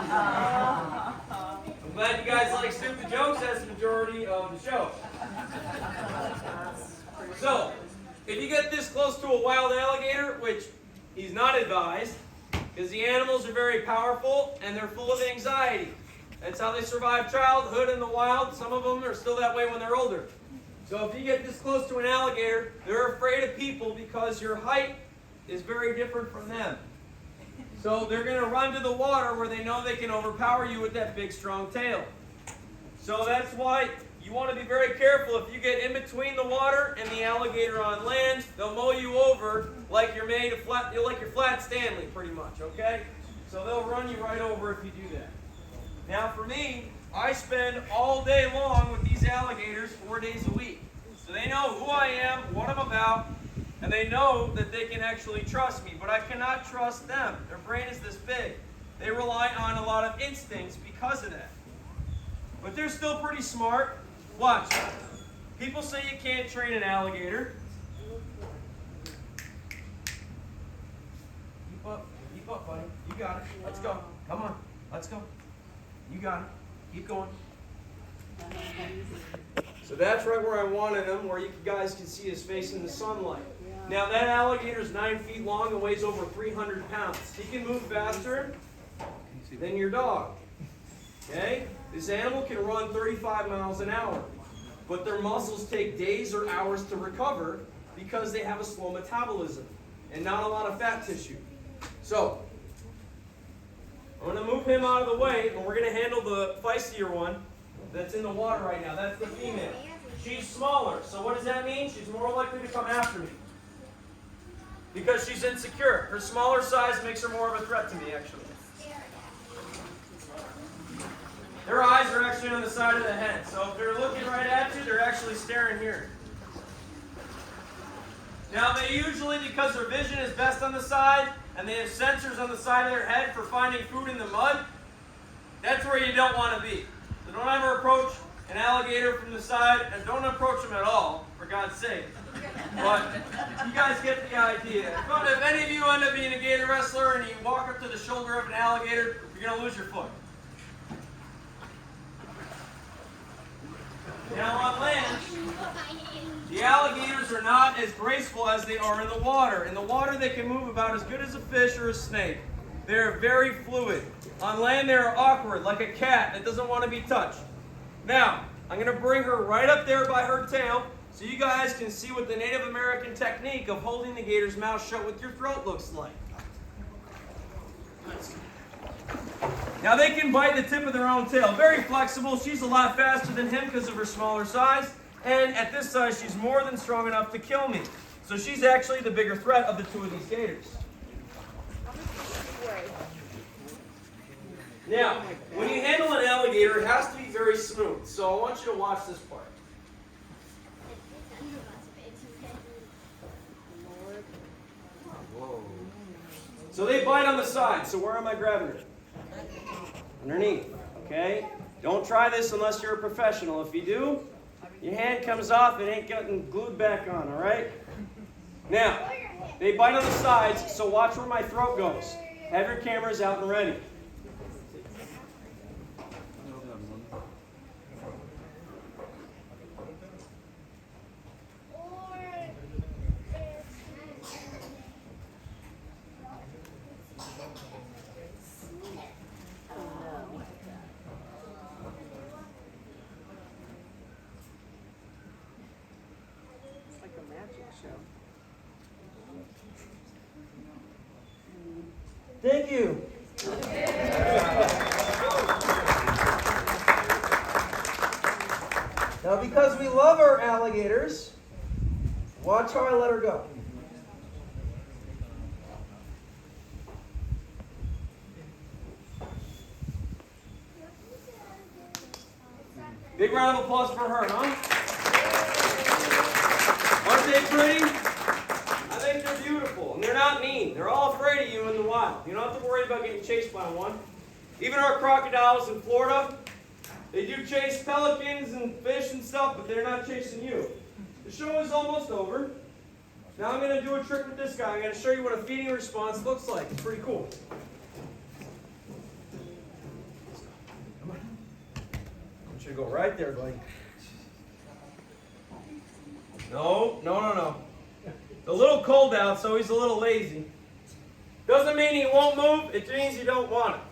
I'm glad you guys like stupid jokes. That's the majority of the show. So, if you get this close to a wild alligator, which he's not advised, because the animals are very powerful and they're full of anxiety. That's how they survive childhood in the wild. Some of them are still that way when they're older. So if you get this close to an alligator, they're afraid of people because your height is very different from them. So they're going to run to the water where they know they can overpower you with that big strong tail. So that's why you want to be very careful. If you get in between the water and the alligator on land, they'll mow you over like you're made of flat, like you're Flat Stanley pretty much, okay? So they'll run you right over if you do that. Now for me, I spend all day long with these alligators 4 days a week. So they know who I am, what I'm about, and they know that they can actually trust me. But I cannot trust them. Their brain is this big. They rely on a lot of instincts because of that. But they're still pretty smart. Watch. People say you can't train an alligator. Keep up, buddy. You got it. Let's go. Come on. Let's go. You got it. Keep going. So that's right where I wanted him, where you guys can see his face in the sunlight. Now that alligator is 9 feet long and weighs over 300 pounds. He can move faster than your dog. Okay? This animal can run 35 miles an hour. But their muscles take days or hours to recover because they have a slow metabolism and not a lot of fat tissue. So, I'm going to move him out of the way, and we're going to handle the feistier one that's in the water right now. That's the female. She's smaller, so what does that mean? She's more likely to come after me because she's insecure. Her smaller size makes her more of a threat to me, actually. Their eyes are actually on the side of the head, so if they're looking right at you, they're actually staring here. Now they usually, because their vision is best on the side, and they have sensors on the side of their head for finding food in the mud, that's where you don't want to be. So don't ever approach an alligator from the side, and don't approach them at all, for God's sake. But you guys get the idea. If any of you end up being a gator wrestler and you walk up to the shoulder of an alligator, you're going to lose your foot. Now on land, the alligators are not as graceful as they are in the water. In the water, they can move about as good as a fish or a snake. They're very fluid. On land, they're awkward, like a cat that doesn't want to be touched. Now, I'm going to bring her right up there by her tail so you guys can see what the Native American technique of holding the gator's mouth shut with your throat looks like. Now they can bite the tip of their own tail. Very flexible. She's a lot faster than him because of her smaller size. And at this size, she's more than strong enough to kill me. So she's actually the bigger threat of the two of these gators. Now, when you handle an alligator, it has to be very smooth. So I want you to watch this part. Whoa. So they bite on the side. So where am I grabbing her? Underneath, okay? Don't try this unless you're a professional. If you do, your hand comes off, it ain't getting glued back on, all right? Now, they bite on the sides, so watch where my throat goes. Have your cameras out and ready. Thank you. Now, because we love our alligators, watch how I let her go. Big round of applause for her, huh? Aren't they pretty? I think they're beautiful, and they're not mean. They're all afraid of you in the wild. You don't have to worry about getting chased by one. Even our crocodiles in Florida, they do chase pelicans and fish and stuff, but they're not chasing you. The show is almost over. Now I'm going to do a trick with this guy. I'm going to show you what a feeding response looks like. It's pretty cool. Should go right there, buddy. No. It's a little cold out, so he's a little lazy. Doesn't mean he won't move, it means you don't want it.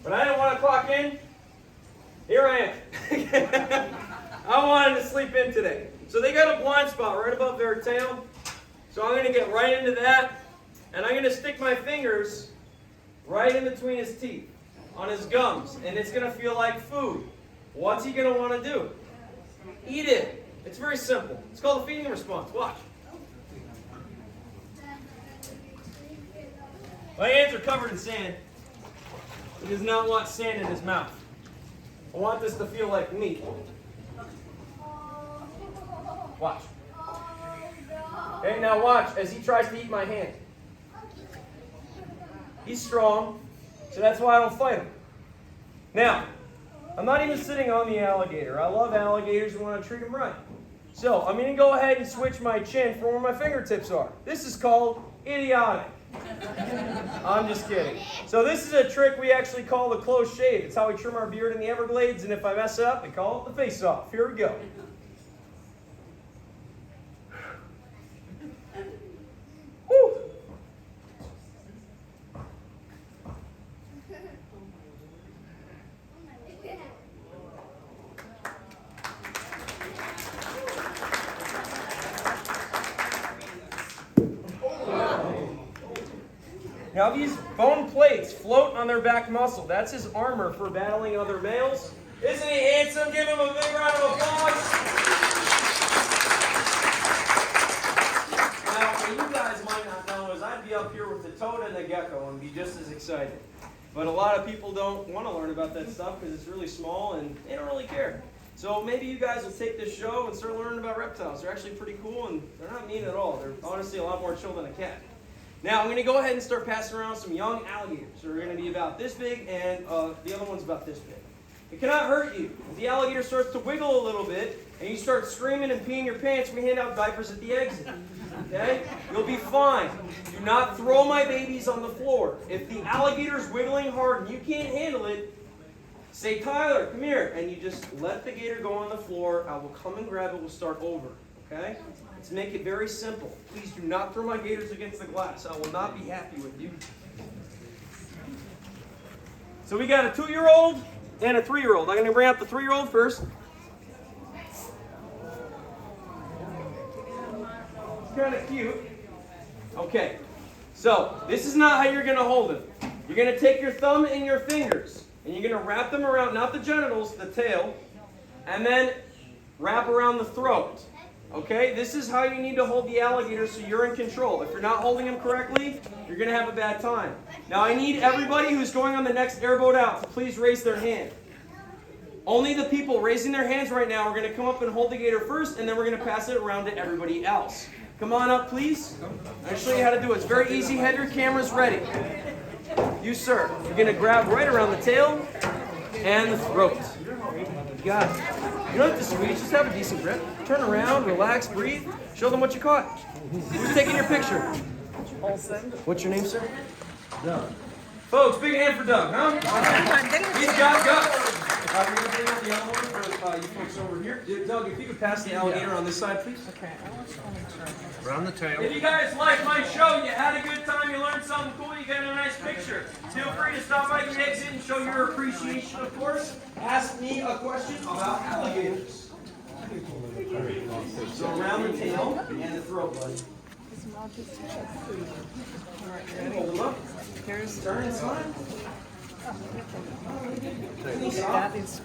But I didn't want to clock in. Here I am. I wanted to sleep in today. So they got a blind spot right above their tail. So I'm going to get right into that. And I'm going to stick my fingers right in between his teeth, on his gums. And it's going to feel like food. What's he going to want to do? Eat it. It's very simple. It's called a feeding response. Watch. My hands are covered in sand. He does not want sand in his mouth. I want this to feel like meat. Watch. Okay, now watch as he tries to eat my hand. He's strong, so that's why I don't fight him. Now, I'm not even sitting on the alligator. I love alligators and want to treat them right. So, I'm going to go ahead and switch my chin from where my fingertips are. This is called idiotic. I'm just kidding. So this is a trick we actually call the close shave. It's how we trim our beard in the Everglades, and if I mess up, we call it the face-off. Here we go. Woo. Now these bone plates float on their back muscle. That's his armor for battling other males. Isn't he handsome? Give him a big round of applause. Now, what you guys might not know is I'd be up here with the toad and the gecko and be just as excited. But a lot of people don't want to learn about that stuff because it's really small and they don't really care. So maybe you guys will take this show and start learning about reptiles. They're actually pretty cool and they're not mean at all. They're honestly a lot more chill than a cat. Now, I'm going to go ahead and start passing around some young alligators. They're going to be about this big, and the other one's about this big. It cannot hurt you. If the alligator starts to wiggle a little bit, and you start screaming and peeing your pants, we hand out diapers at the exit. Okay? You'll be fine. Do not throw my babies on the floor. If the alligator's wiggling hard and you can't handle it, say, Tyler, come here. And you just let the gator go on the floor. I will come and grab it. We'll start over. Okay? To make it very simple, please do not throw my gators against the glass. I will not be happy with you. So we got a 2-year-old and a 3-year-old. I'm going to bring out the 3-year-old first. It's kind of cute. Okay, so this is not how you're going to hold him. You're going to take your thumb and your fingers, and you're going to wrap them around, not the genitals, the tail, and then wrap around the throat. Okay, this is how you need to hold the alligator so you're in control. If you're not holding him correctly, you're going to have a bad time. Now I need everybody who's going on the next airboat out to please raise their hand. Only the people raising their hands right now are going to come up and hold the gator first, and then we're going to pass it around to everybody else. Come on up, please. I'll show you how to do it. It's very easy. Have your cameras ready. You, sir. You're going to grab right around the tail and the throat. You got it. You don't have to squeeze, just have a decent grip. Turn around, relax, breathe. Show them what you caught. Who's taking your picture? Olson. What's your name, sir? Doug. Folks, big hand for Doug, huh? He's got guts. We're going to bring out the other one for you folks over here. Doug, if you could pass the alligator on this side, please. Okay. Around the tail. If you guys like my show, you had a good time, you learned something cool, you got a nice picture, feel free to stop by the exit and show your appreciation, of course. Ask me a question about alligators. So around the tail and the throat, buddy. Hold them up. Turn and slide.